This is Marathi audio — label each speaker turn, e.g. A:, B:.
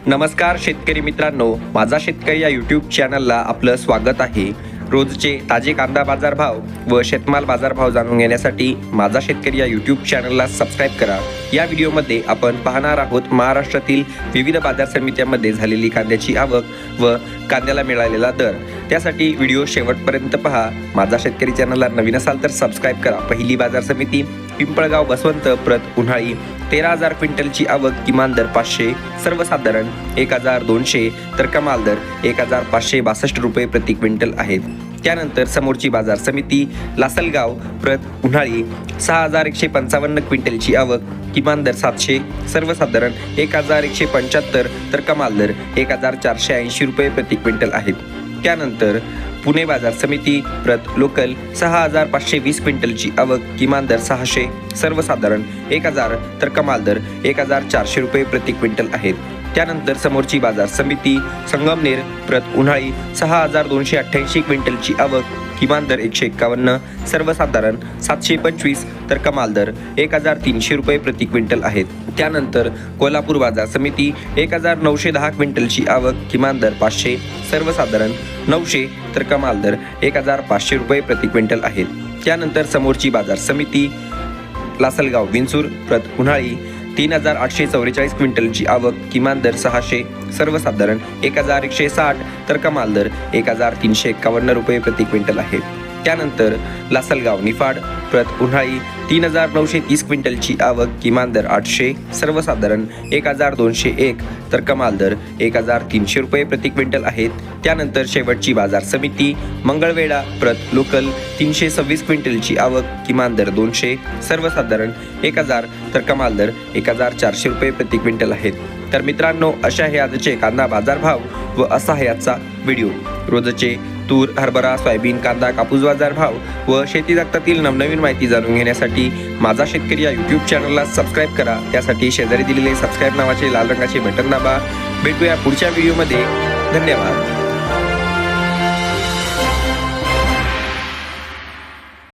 A: नमस्कार शेतकरी मित्रांनो, माझा शेतकरी या यूट्यूब चॅनलला आपलं स्वागत आहे। रोजचे ताजे कांदा बाजारभाव व शेतमाल बाजारभाव जाणून घेण्यासाठी माझा शेतकरी या यूट्यूब चॅनलला सबस्क्राईब करा। या व्हिडिओमध्ये आपण पाहणार आहोत महाराष्ट्रातील विविध बाजार समित्यांमध्ये झालेली कांद्याची आवक व कांद्याला मिळालेला दर। त्यासाठी व्हिडिओ शेवटपर्यंत पहा। माझा शेतकरी चॅनलला नवीन असाल तर सबस्क्राईब करा। पहिली बाजार समिती पिंपळगाव बसवंत प्रत उन्हाळी 13,000 क्विंटलची आवक, किमान दर 500, सर्वसाधारण 1,200 तर कमाल दर 1,562 रुपये प्रति क्विंटल आहेत। त्यानंतर समोरची बाजार समिती लासलगाव प्रत उन्हाळी 6,155 क्विंटलची आवक, किमान दर 700, सर्वसाधारण 1,175 तर कमाल दर 1,480 रुपये प्रति क्विंटल आहेत। त्यानंतर पुणे बाजार समिती प्रत लोकल 6,520 क्विंटलची आवक, किमान दर 600, सर्वसाधारण 1,000 तर कमाल दर 1,400 रुपये प्रति क्विंटल आहेत। त्यानंतर समोरची बाजार समिती संगमनेर प्रत उन्हाळी 6,288 क्विंटलची आवक, किमान दर 151, सर्वसाधारण 725 तर कमाल दर 1,300 रुपये प्रति क्विंटल आहेत। त्यानंतर कोल्हापूर बाजार समिती 1,910 क्विंटलची आवक, किमान दर 500, सर्वसाधारण 900 तर कमाल दर 1,500 रुपये प्रति क्विंटल आहेत। त्यानंतर समोरची बाजार समिती लासलगाव विंचूर प्रत उन्हाळी 3,844 क्विंटलची आवक, किमान दर 600, सर्वसाधारण 1,160 तर कमाल दर 1,351 रुपये प्रति क्विंटल आहेत। त्यानंतर लासलगाव निफाड प्रत उन्हाळी 3,930 क्विंटलची आवक, किमान दर 800, सर्वसाधारण 1,201 तर कमाल दर 1,300 रुपये प्रति क्विंटल आहेत। त्यानंतर शेवटची बाजार समिती मंगळवेढा प्रत लोकल 326 क्विंटलची आवक, किमान दर 200, सर्वसाधारण 1,000 तर कमाल दर 1,400 रुपये प्रति क्विंटल आहेत। तर मित्रांनो, अशा हे आजचे कांदा बाजारभाव व असा आहे आजचा व्हिडिओ। रोजचे तूर, हरभरा, सोयाबीन, कांदा, कापूस बाजारभाव व शेती जगतातील नवनवीन माहिती जाणून घेण्यासाठी माझा शेतकरी या यूट्यूब चॅनलला सबस्क्राईब करा। त्यासाठी शेजारी दिलेले सबस्क्राईब नावाचे लाल रंगाचे बटन दाबा। भेटूया पुढच्या व्हिडिओमध्ये। धन्यवाद।